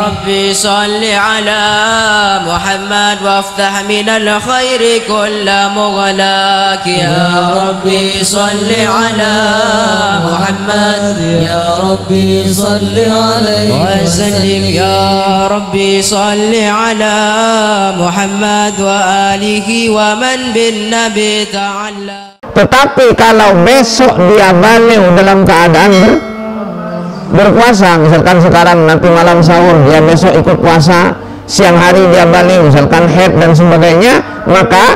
ربي صل على محمد وافتح من الخير كل مغلاق يا ربي صل على محمد يا ربي صل عليه وسلم يا ربي صل على محمد وآله ومن بالنبي تعالى. Tetapi kalau besok dia balik dalam keadaan berpuasa, misalkan sekarang nanti malam sahur dia besok ikut puasa, siang hari dia balik misalkan haid dan sebagainya, maka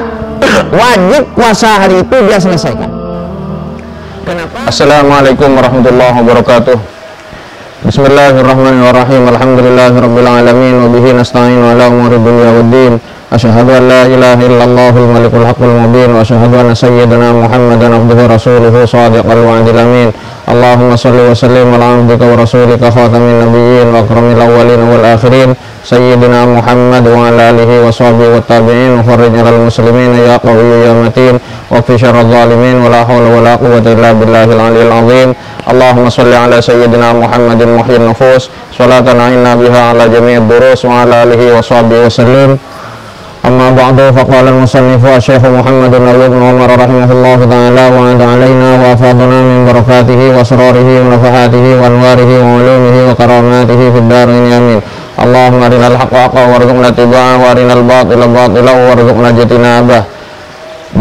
wajib puasa hari itu dia selesaikan. Kenapa? Assalamualaikum warahmatullahi wabarakatuh. Bismillahirrahmanirrahim. Alhamdulillahirabbil alamin wa bihi nasta'in ala umuri dunya waddin. Asyhadu an la ilaha illallahul malikul haqqul mubin wa asyhadu anna sayyidana Muhammadan abduhu rasuluhu shadiqal wa'dil amin. Allahumma shalli wa sallim ala abdika wa rasulika khatamin nabiyyin wa akramil awwalin wal akhirin sayyidina Muhammad wa ala alihi wa sahbihi wa tabi'in wa farrij 'alal muslimin ya qawiyyu ya matin wa fi syarril zalimin wa la hawla wa la quwwata illa billahil 'aliyyil 'azim. Allahumma shalli ala sayyidina Muhammadin muhyyin nufus salatan inna biha ala jami'id durus wa ala alihi wa sahbihi wa sallim. Amma ba'du, faqala al-musannifu Syekh Muhammad bin Ibn Umar rahimahullahu ta'ala wa a'ada alaina wa afadana min barakatihi wa asrarihi wa nafahatihi wa anwarihi wa ulumihi wa karamatihi fid darin amin. Allahumma arinal haqqa haqqa warzuqna tiba'ah wa arinal batila batila warzuqna jitinabah.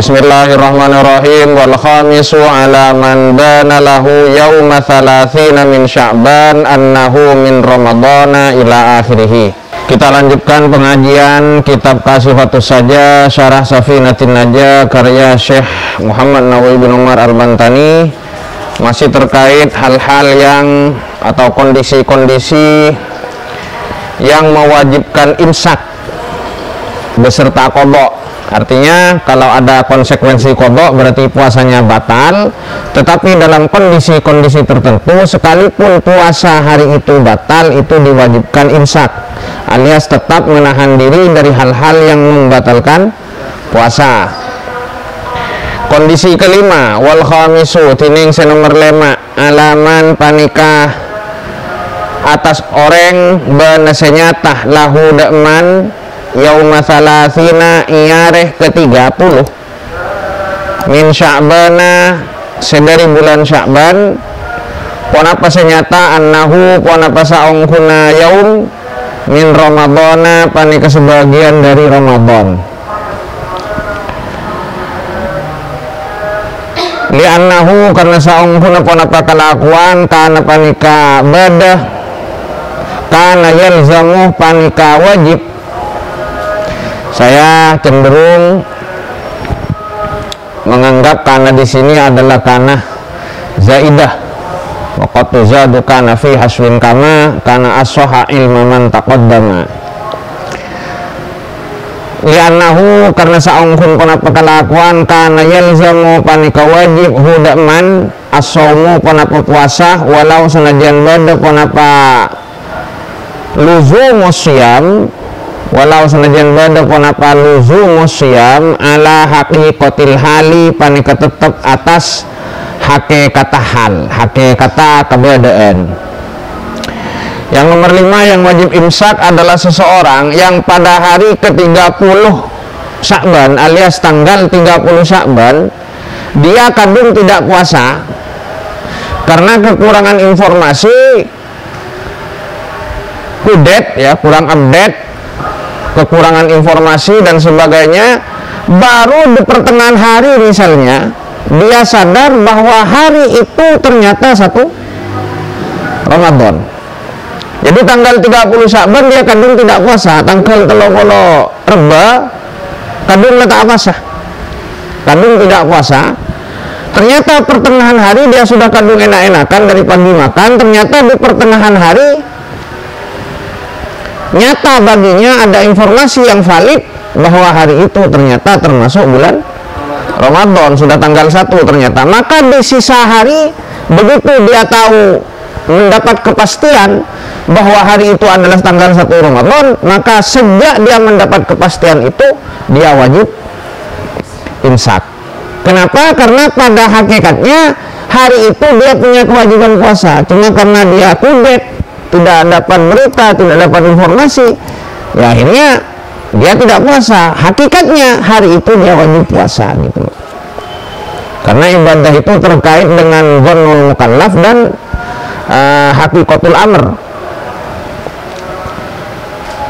Bismillahirrahmanirrahim. Wal khamisu ala man bana lahu yawma 30 min Sya'ban annahu min Ramadana ila akhirih. Kita lanjutkan pengajian kitab Kasifatus Saja Syarah Safinatin Najah karya Syekh Muhammad Nawawi bin Umar Al-Bantani, masih terkait hal-hal yang atau kondisi-kondisi yang mewajibkan imsak beserta qadha. Artinya kalau ada konsekuensi qadha berarti puasanya batal, tetapi dalam kondisi-kondisi tertentu sekalipun puasa hari itu batal, itu diwajibkan imsak alias tetap menahan diri dari hal-hal yang membatalkan puasa. Kondisi kelima, wal khamisu tining senomor 5 alaman panikah atas orang benesenyatah lahu dakman yauma salasina iareh ke-30 min Sya'bana sedari bulan Sya'ban ponapa senyata annahu ponapa saongkuna yaum min Ramadana panika sebagian dari Ramadan li'annahu karena saongkuna ponapa kelakuan kana panika badah kana yalzamu panika wajib. Saya cenderung menganggap karena di sini adalah karena zaidah. Waqatu zadu kana fi haswin kama kana as-soha ilma man taqaddama. Li'annahu karena saungkun ponapa kelakuan kana yalzamu panika wajib hudaman as-saumu ponapa puasa walau senajan bada ponapa luzumus syiyam walau senajan bada ponapa luzumus syiyam ala haqiqatil hali panika tetep atas hakikata hal, hakikata keberadaan. Yang nomor 5 yang wajib imsak adalah seseorang yang pada hari ke-30 Sya'ban alias tanggal 30 Sya'ban dia kadung tidak puasa karena kekurangan informasi, kudet ya, kurang update, kekurangan informasi dan sebagainya. Baru di pertengahan hari misalnya dia sadar bahwa hari itu ternyata 1 Ramadan. Jadi tanggal 30 Sya'ban dia kadung tidak puasa, tanggal 30 Reba kadung letak puasa, kadung tidak puasa. Ternyata pertengahan hari dia sudah kadung enak-enakan dari pagi makan, ternyata di pertengahan hari nyata baginya ada informasi yang valid bahwa hari itu ternyata termasuk bulan Ramadan, sudah tanggal 1 ternyata. Maka di sisa hari begitu dia tahu, mendapat kepastian bahwa hari itu adalah tanggal 1 Ramadan, maka sejak dia mendapat kepastian itu dia wajib imsak. Kenapa? Karena pada hakikatnya hari itu dia punya kewajiban puasa, cuma karena dia kudet tidak dapat berita, tidak dapat informasi, ya akhirnya dia tidak puasa. Hakikatnya hari itu dia wajib puasa gitu. Karena ibadah itu terkait dengan dzannul mukallaf dan hakikatul amr.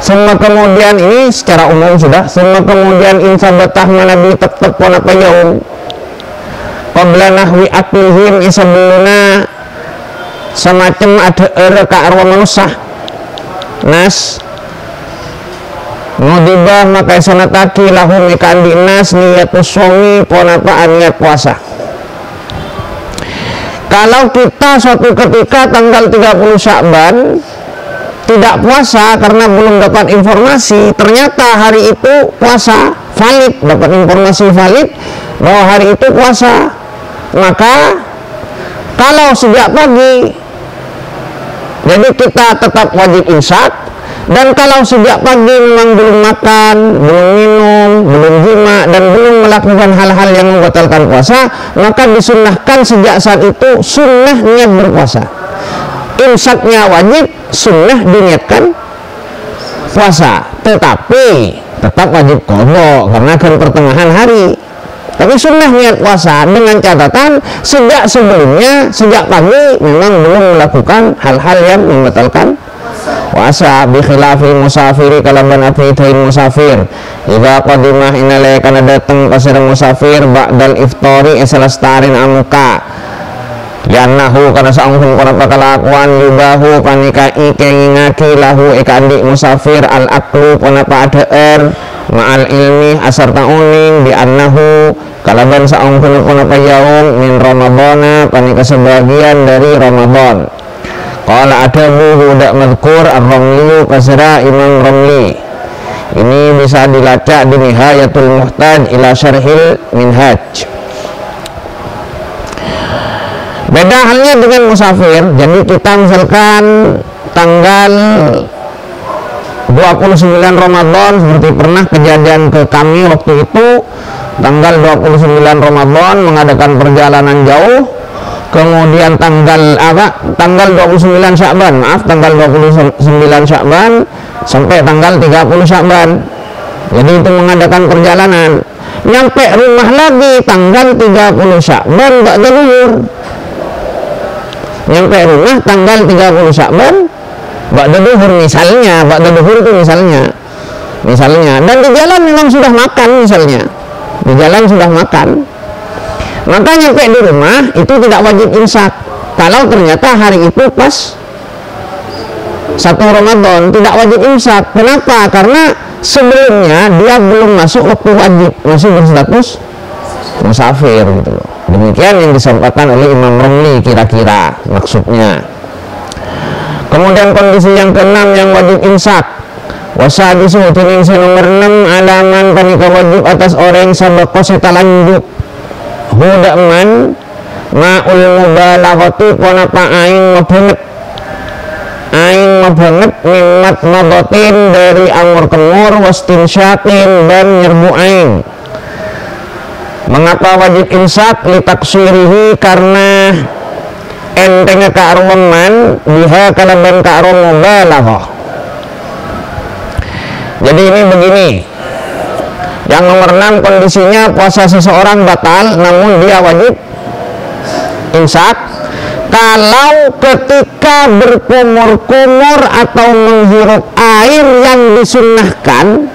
Semua kemudian ini secara umum sudah. Semua kemudian insabatah manabi tetap apa yaum qabla nahwi aklihim isabuna semacam ada ka arwah manusia nas ngudibah maka sanataki lahum ikan dinas niatus suami ponapa niat puasa. Kalau kita suatu ketika tanggal 30 Sya'ban tidak puasa karena belum dapat informasi, ternyata hari itu puasa valid, dapat informasi valid bahwa hari itu puasa, maka kalau sejak pagi jadi kita tetap wajib imsak. Dan kalau sejak pagi memang belum makan, belum minum, belum jima, dan belum melakukan hal-hal yang membatalkan puasa, maka disunnahkan sejak saat itu sunnah niat berpuasa. Imsaknya wajib, sunnah diniatkan puasa. Tetapi tetap wajib qadha karena kan pertengahan hari. Tapi sunnah niat puasa dengan catatan sejak sebelumnya, sejak pagi memang belum melakukan hal-hal yang membatalkan puasa. Bi khilafil musafiri kalaban afidain musafir idza qadimah inalai kana datang kasir musafir ba'dal iftari esalastarin amuka yanahu kana saungkun kana pakalakuan yubahu panikai kengingaki lahu ikandi musafir al aklu kana padaer ma'al ilmi asar ta'uning bi annahu kalaban saungkun kana payaung min ramadhana panika sebagian dari Ramadan. Qala adabu hudak madhkur ar-Ramli kasra Imam Ramli. Ini bisa dilacak di Nihayatul Muhtaj ila Syarhil Minhaj. Beda halnya dengan musafir. Jadi kita misalkan tanggal 29 Ramadan seperti pernah kejadian ke kami waktu itu, tanggal 29 Ramadan mengadakan perjalanan jauh. Kemudian tanggal 29 Sya'ban, maaf tanggal 29 Sya'ban sampai tanggal 30 Sya'ban. Jadi itu mengadakan perjalanan. Nyampe rumah lagi tanggal 30 Sya'ban ba'da zuhur. Nyampe rumah tanggal 30 Sya'ban ba'da zuhur misalnya, ba'da zuhur itu misalnya. Dan di jalan memang sudah makan misalnya. Di jalan sudah makan. Maka nyampe di rumah itu tidak wajib imsak. Kalau ternyata hari itu pas 1 Ramadan tidak wajib imsak. Kenapa? Karena sebelumnya dia belum masuk waktu wajib, masih berstatus musafir gitu loh. Demikian yang disampaikan oleh Imam Ramli kira-kira maksudnya. Kemudian kondisi yang keenam yang wajib imsak. Wasadisu tiningsi nomor 6 alaman panika wajib atas orang sabaqo setalanjut hudaman ma'ul mubalaghati konapa aing mabanget mimat mabatin dari anggur kemur wastin syakin dan nyerbu aing. Mengapa wajib imsak? Litaksirihi karena entengnya ka'arwaman biha kalaban ka'arwam mubalaghah. Jadi ini begini, yang nomor 6 kondisinya puasa seseorang batal namun dia wajib imsak kalau ketika berkumur-kumur atau menghirup air yang disunnahkan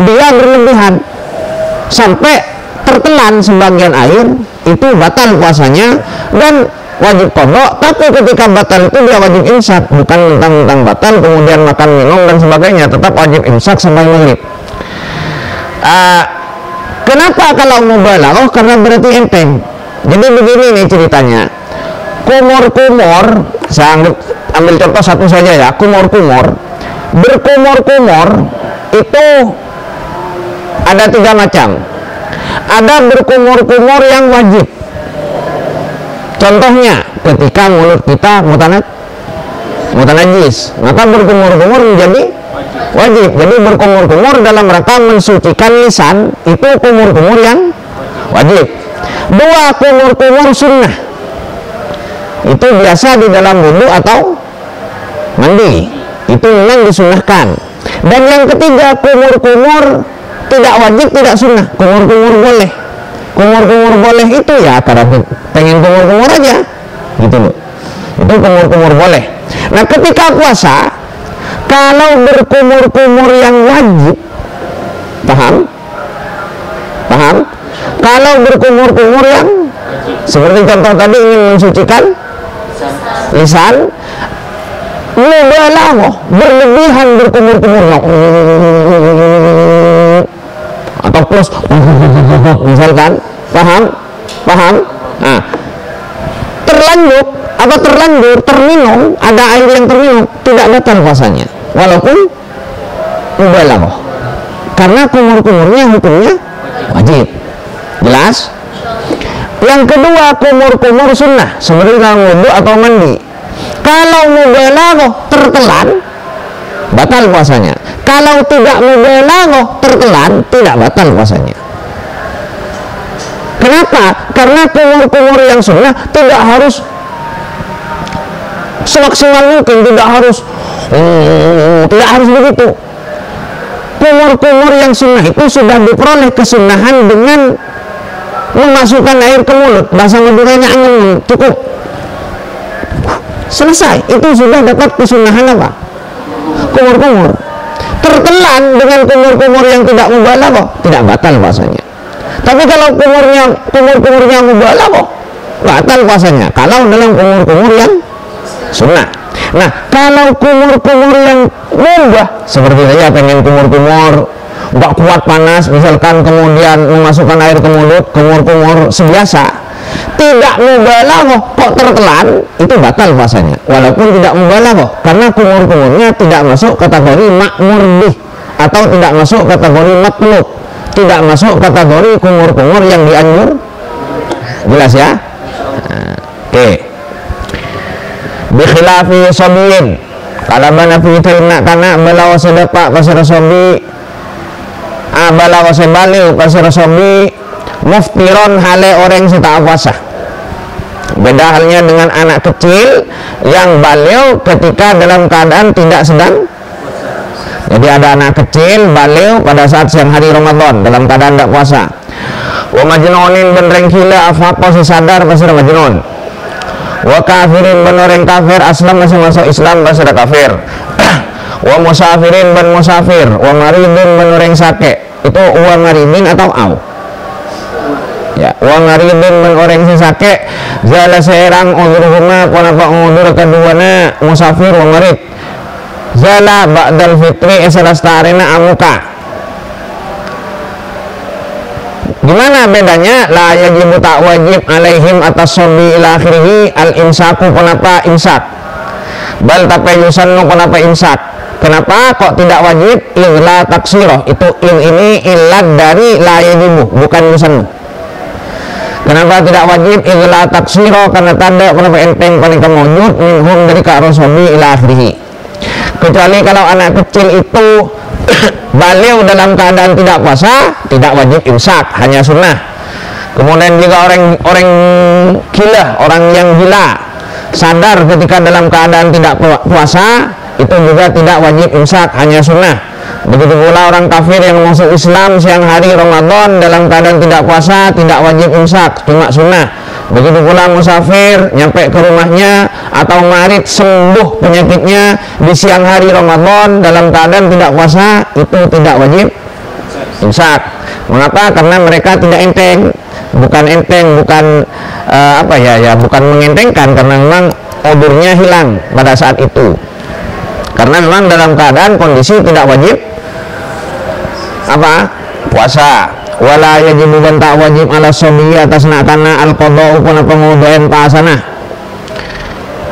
dia berlebihan sampai tertelan sebagian air, itu batal puasanya dan wajib qadha. Tapi ketika batal itu dia wajib imsak, bukan tentang batal kemudian makan minum dan sebagainya, tetap wajib imsak sampai maghrib. Kenapa kalau mubalaghah? Karena berarti enteng. Jadi begini nih ceritanya. Kumur-kumur, saya ambil contoh satu saja ya. Kumur-kumur, berkumur-kumur itu ada 3 macam. Ada berkumur-kumur yang wajib. Contohnya ketika mulut kita mutanajis, maka berkumur-kumur menjadi wajib. Jadi berkumur-kumur dalam rangka mensucikan lisan itu kumur-kumur yang wajib. 2 kumur-kumur sunnah, itu biasa di dalam wudu atau mandi, itu memang disunahkan. Dan yang ketiga, kumur-kumur tidak wajib, tidak sunnah. Kumur-kumur boleh. Kumur-kumur boleh itu ya karena pengen kumur-kumur aja, gitu loh. Itu kumur-kumur boleh. Nah, ketika puasa, kalau berkumur-kumur yang wajib, paham? Kalau berkumur-kumur yang seperti contoh tadi ingin mensucikan lisan, mubalaghah, berlebihan berkumur-kumur atau plus misalkan, paham? Nah, terlanjur terminum, ada air yang terminum, tidak batal puasanya walaupun mubalaghah, karena kumur-kumurnya hukumnya wajib. Jelas? Yang kedua, kumur-kumur sunnah seperti kalau wudu atau mandi. Kalau mubalaghah tertelan, batal puasanya. Kalau tidak mubalaghah tertelan, tidak batal puasanya. Kenapa? Karena kumur-kumur yang sunnah tidak harus semaksimal mungkin, tidak harus begitu. Kumur-kumur yang sunnah itu sudah diperoleh kesunahan dengan memasukkan air ke mulut, bahasa Maduranya angin, cukup, selesai. Itu sudah dapat kesunahan apa? Kumur-kumur. Tertelan dengan kumur-kumur yang tidak mubalaghah, tidak batal puasanya. Tapi kalau kumur-kumurnya mubalaghah, batal puasanya kalau dalam kumur-kumur yang sunnah. Nah, kalau kumur-kumur yang mubah, seperti saya pengen kumur-kumur nggak kuat panas misalkan, kemudian memasukkan air ke mulut, kumur-kumur sebiasa, tidak mubalaghah kok tertelan, itu batal puasanya walaupun tidak mubalaghah, karena kumur-kumurnya tidak masuk kategori makmur bih atau tidak masuk kategori matlub, tidak masuk kategori kumur-kumur yang dianjur. Jelas ya? Oke. Bikhilafi sobiin, kalau mana fitrina karena belawa sedepak pasir sobi, balawa sebaliu pasir sobi, muftiron hale orang seta puasa. Beda halnya dengan anak kecil yang baliu ketika dalam keadaan tidak sedang. Jadi ada anak kecil baliu pada saat siang hari Ramadan dalam keadaan tidak puasa. Wa majnunin benreng gila afaqo sadar pasir majnun. Wa kafirin ben orang kafir aslam masih masuk Islam pasir kafir. Wa musafirin ben musafir, wa maridin ben orang sakit. Itu wa maridin atau au? Ya, wa maridin ben orang sakit. Zala seorang udhurhuma kenapa udur keduanya musafir wa marid. Zala ba'dal fitri esarastarina amuka. Gimana bedanya? La yajibu tak wajib alaihim atas sobi ila akhirihi al imsaku, kenapa imsak? Bal tapayusannu, kenapa imsak? Kenapa kok tidak wajib? Illa taksiroh, itu ini ilad dari la yajibu, bukan yusannu. Kenapa tidak wajib? Illa taksiroh, karena tanda kenapa enteng paling kemujud minhum dari ka'rosobi ila akhirihi. Kecuali kalau anak kecil itu baliau dalam keadaan tidak puasa, tidak wajib imsak, hanya sunnah. Kemudian juga orang gila, orang yang gila sadar ketika dalam keadaan tidak puasa, itu juga tidak wajib imsak, hanya sunnah. Begitu pula orang kafir yang masuk Islam siang hari Ramadan dalam keadaan tidak puasa, tidak wajib imsak, cuma sunnah. Begitu pula musafir nyampe ke rumahnya atau marid sembuh penyakitnya di siang hari Ramadan dalam keadaan tidak puasa, itu tidak wajib imsak. Mengapa? Karena mereka tidak enteng, bukan bukan mengentengkan, karena memang odurnya hilang pada saat itu. Karena memang dalam keadaan kondisi tidak wajib puasa. Wala yajibu dan tak wajib ala sobi atas nakana al-qadha upuna pengudayan pasana.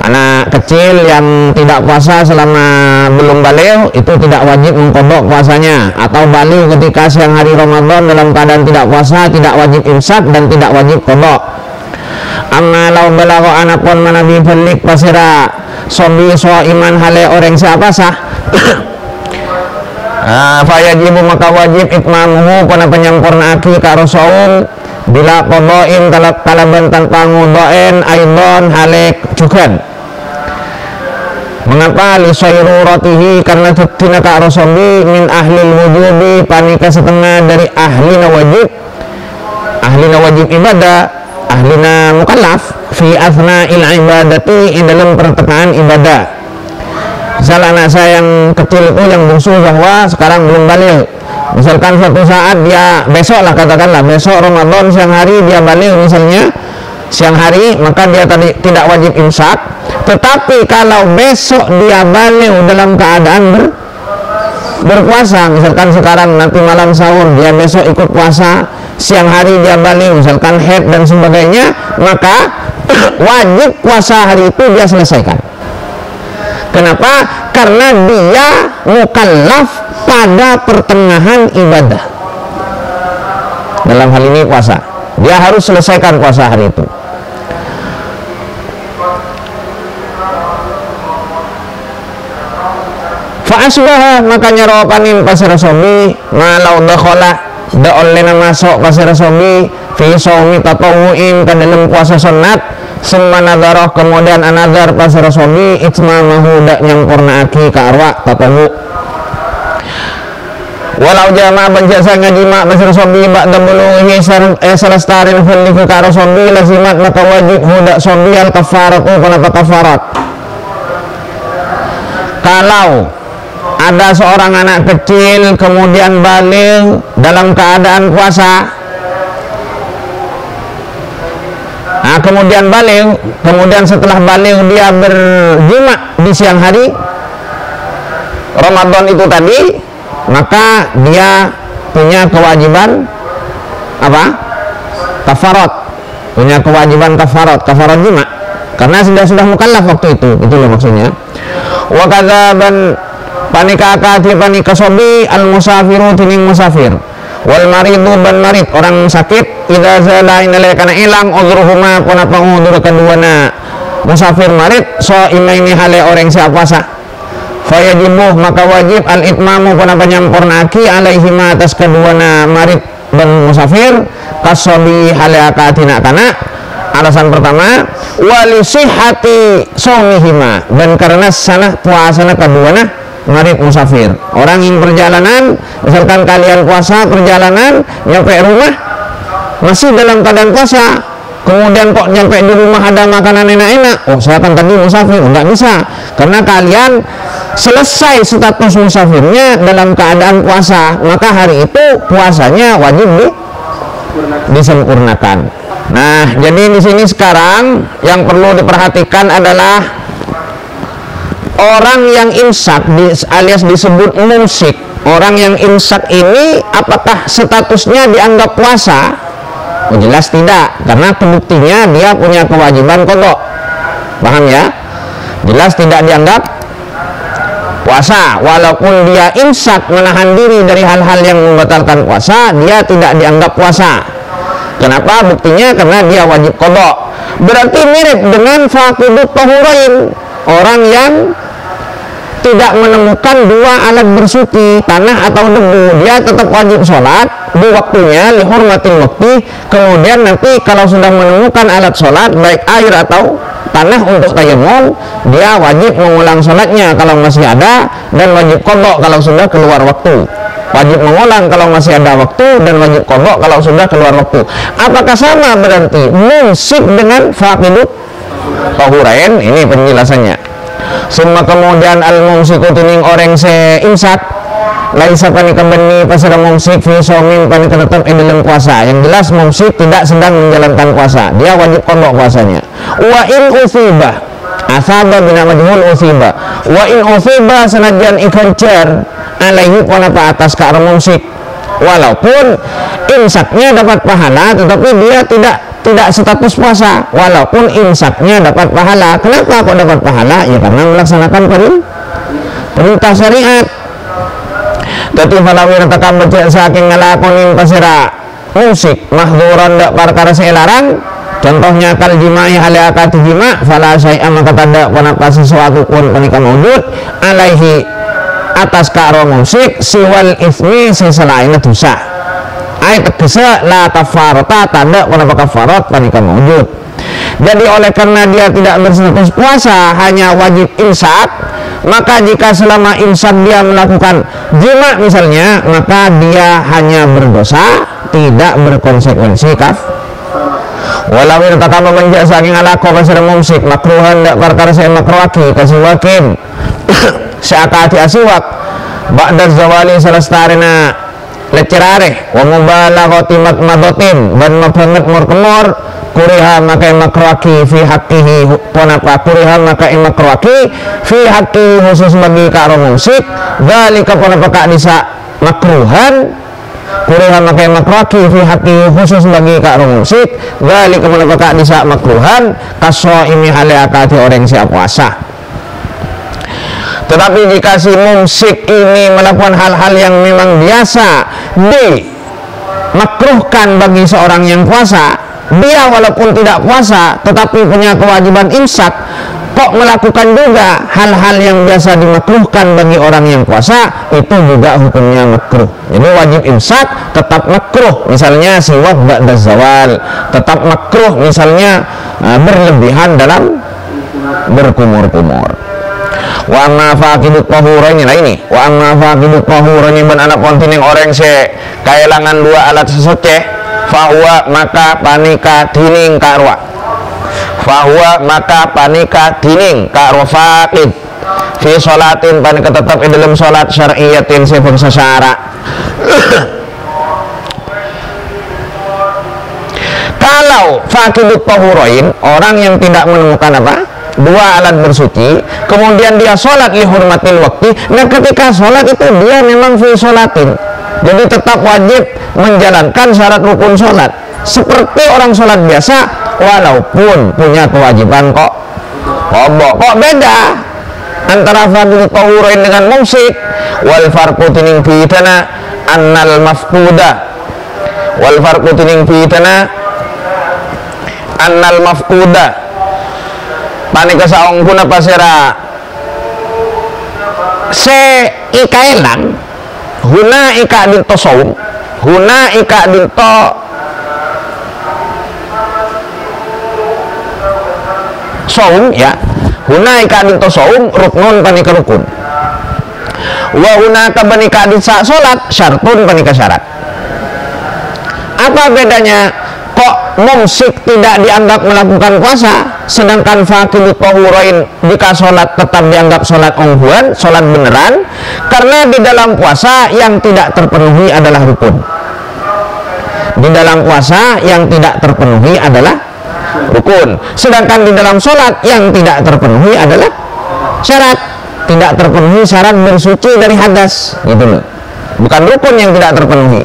Anak kecil yang tidak puasa selama belum balighh itu tidak wajib mengqadha puasanya, atau balighh ketika siang hari Ramadan dalam keadaan tidak puasa tidak wajib imsak dan tidak wajib qadha. Amma law balagha anapun manabi balik pasira sobi iman hale orang siapa sah. Fayajibu maka wajib itmamuhu pada penyampurnaan karo saum bila qada'in kalaban tanpa ngudain aidon halek juga. Mengapa? Li sayruratihi, karena tina ka rasobi min ahlil wujubi, panika setengah dari ahlina wajib ibadah, ahlina mukallaf fi athna'il ibadati, dalam pertengahan ibadah. Misal anak saya yang kecil itu, yang bungsu bahwa sekarang belum balik, misalkan suatu saat dia besok lah, katakanlah besok Ramadan siang hari dia balik misalnya siang hari, maka dia tadi tidak wajib imsak. Tetapi kalau besok dia balik dalam keadaan berpuasa, misalkan sekarang nanti malam sahur, dia besok ikut puasa, siang hari dia balik misalkan haid dan sebagainya, maka wajib puasa hari itu dia selesaikan. Kenapa? Karena dia mukallaf pada pertengahan ibadah, dalam hal ini puasa, dia harus selesaikan puasa hari itu. Fa'asbaha, makanya rawapanin pasir sobi malau dakhala da oleh masuk pasir sobi fi shaumi tatawu'in, ke dalam puasa sunat, summa nadharah, kemudian anadhar pasir sobi itmamahu, da nyempurnaaki ka arwa tatawu. Walau jama banjasa ngajima pasir sobi ba'da buluhi salastarin hulliku ka sobi lazimat, maka wajib huda sobi al kafaratu, kenapa kafarat? Kalau ada seorang anak kecil kemudian balik dalam keadaan puasa, nah kemudian balik, kemudian setelah balik dia berjima di siang hari Ramadan itu tadi, maka dia punya kewajiban apa? Kafarat, punya kewajiban kafarat jima, karena sudah mukallaf waktu itu loh maksudnya. Wa kadzaban panika akati panika sobi al musafiru tining musafir, wal maridu ban marid, orang sakit, idza zala inalekana ilang udruhuma, kunapa udur keduana musafir marid, so imaini hale orang siap puasa, fayajibuh, maka wajib al itmamu, kunapa nyampurnaki alaihima atas keduana marid dan musafir, kasobi hale akati nakana. Alasan pertama, wali sihhati shaumihima, dan karena sana puasana keduana marid musafir. Orang yang perjalanan, misalkan kalian puasa perjalanan, nyampe rumah masih dalam keadaan puasa, kemudian kok nyampe di rumah ada makanan enak-enak, oh saya kan tadi musafir, enggak bisa, karena kalian selesai status musafirnya dalam keadaan puasa, maka hari itu puasanya wajib disempurnakan. Nah, jadi di sini sekarang yang perlu diperhatikan adalah orang yang imsak alias disebut mumsik. Orang yang imsak ini apakah statusnya dianggap puasa? Oh, jelas tidak, karena buktinya dia punya kewajiban qadha. Paham ya? Jelas tidak dianggap puasa. Walaupun dia imsak, menahan diri dari hal-hal yang membatalkan puasa, dia tidak dianggap puasa. Kenapa? Buktinya karena dia wajib qadha. Berarti mirip dengan faqidut tahurain, orang yang tidak menemukan dua alat bersuci, tanah atau debu, dia tetap wajib sholat di waktunya, lihurmatil waktu. Kemudian nanti kalau sudah menemukan alat sholat, baik air atau tanah untuk tayammum, dia wajib mengulang sholatnya kalau masih ada, dan wajib qadha kalau sudah keluar waktu. Wajib mengulang kalau masih ada waktu, dan wajib qadha kalau sudah keluar waktu. Apakah sama berarti mumsik dengan faqidut tahurain? Ini penjelasannya. Summa kemudian al-mumsiku tuning orang se imsak, laisa panika beni pasara mumsik fi shaumin panika tetap dalam puasa. Yang jelas mumsik tidak sedang menjalankan puasa, dia wajib qadha puasanya. Wa in usiba asaba bina majhul usiba, wa in usiba sanajan ikancer alaihi kunapa atas ke arah mumsik, walaupun imsaknya dapat pahala tetapi dia tidak status puasa, walaupun imsaknya dapat pahala. Kenapa kok dapat pahala? Ya karena melaksanakan perintah syariat. Tapi falawir takam becek saking ngelakonin pasira musik mahduran dak perkara selarang, contohnya kal jimai hale akad jima, fala syai'a maka tada punapa sesuatu pun panika maujud alaihi atas karo musik siwal ismi selain dosa. Ayat tegese la kafarata, tanda punapa kafarat panika maujud. Jadi oleh karena dia tidak berstatus puasa, hanya wajib imsak, maka jika selama imsak dia melakukan jima misalnya, maka dia hanya berdosa, tidak berkonsekuensi walau irtakama menjak saking alako kasih mumsik makruhan dak perkara saya makruhaki kasih wakin seakati asiwak ba'da zawali salastarina lecerare wa mubalaghati makmadotin dan mabanget mur-kemur kuriha maka makruhaki fi haqqihi ponapa kuriha maka makruhaki fi haqqi khusus bagi karo mumsik dzalika ponapa ka nisa makruhan kuriha makai makruhaki fi haqi khusus bagi kak mumsik gali kemudian kak nisa makruhan kaso ini hale akati orang siap puasa. Tetapi jika si mumsik ini melakukan hal-hal yang memang biasa dimakruhkan bagi seorang yang puasa, dia walaupun tidak puasa tetapi punya kewajiban imsak, kok melakukan juga hal-hal yang biasa dimakruhkan bagi orang yang puasa, itu juga hukumnya makruh. Jadi wajib imsak tetap makruh, misalnya siwak ba'da zawal tetap makruh, misalnya berlebihan dalam berkumur-kumur. Wa amma faqidut tahuraini lah ini. Wa amma faqidut tahuraini ban anak kontining orang se kaelangan dua alat sesuci, fahuwa maka panika dining karwa. Fahuwa maka panika dining karo faqid fi sholatin panika tetap di dalam sholat syar'iyatin sebangsa syara. Kalau faqidut tahurain orang yang tidak menemukan apa? Dua alat bersuci, kemudian dia sholat li hurmatil waktu. Nah ketika sholat itu dia memang fi sholatin, jadi tetap wajib menjalankan syarat rukun sholat seperti orang sholat biasa, walaupun punya kewajiban kok beda antara fardhu tahurain dengan mumsik. Wal farqu tining pitana annal mafquda wal farqu tining pitana annal mafquda panika saong kuna pasera se ikaelang huna ika dinto saum huna ika dinto saum ya huna ika dinto saum ruknun panika rukun wa huna kabanika dinsa salat syartun panika syarat. Apa bedanya kok mumsik tidak dianggap melakukan puasa sedangkan faqidut tahurain jika sholat tetap dianggap sholat ongguan, sholat beneran? Karena di dalam puasa yang tidak terpenuhi adalah rukun. Di dalam puasa yang tidak terpenuhi adalah rukun, sedangkan di dalam sholat yang tidak terpenuhi adalah syarat. Tidak terpenuhi syarat bersuci dari hadas, gitu loh, bukan rukun yang tidak terpenuhi.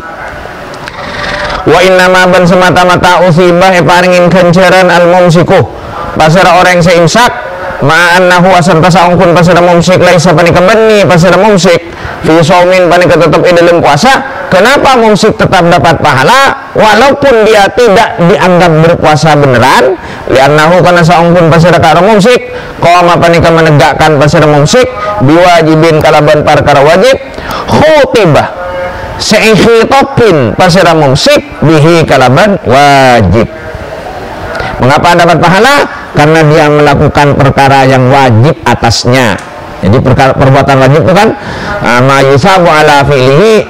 Wa innama ban semata-mata usibah paringin kenceran al mumsiku pasara orang seimsak ma'annahu aserta saungkun pasara mumsik laisa panika benni pasara mumsik fi saumin panika tetap di dalam puasa. Kenapa mumsik tetap dapat pahala walaupun dia tidak dianggap berpuasa beneran? Li'annahu kana saungkun pasara karo mumsik qama panika menegakkan pasara mumsik biwajibin kalaban perkara wajib khutibah se'ikhitopin pasira mumsik bihi kalaban wajib. Mengapa dapat pahala? Karena dia melakukan perkara yang wajib atasnya. Jadi perbuatan wajib itu kan ma'yusabu ala fi'lihi,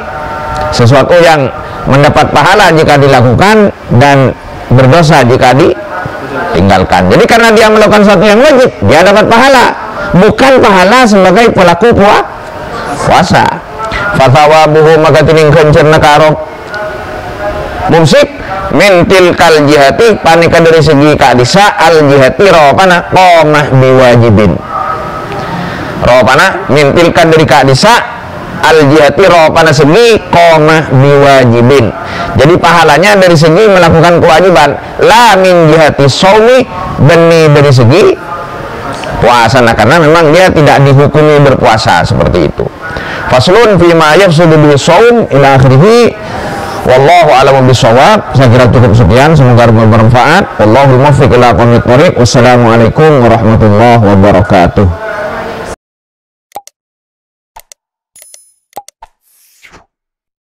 sesuatu yang mendapat pahala jika dilakukan dan berdosa jika ditinggalkan. Jadi karena dia melakukan sesuatu yang wajib, dia dapat pahala, bukan pahala sebagai pelaku puasa. Fathawabuhu maka tining kencerna karo mumsik mentil kal jihati panika dari segi kadisa al jihati ropana qomah biwajibin ropana mentil kal dari kadisa al jihati ropana segi qomah biwajibin. Jadi pahalanya dari segi melakukan kewajiban, la min jihati shaumi beni dari segi puasa, nah karena memang dia tidak dihukumi berpuasa seperti itu. Faslun fi ma yafsudu bi shaum ila akhirih. Wallahu a'lamu bishawab. Saya kira cukup sekian, semoga bermanfaat. Wallahul muwaffiq ila aqwamit thoriq. Wassalamualaikum warahmatullahi wabarakatuh.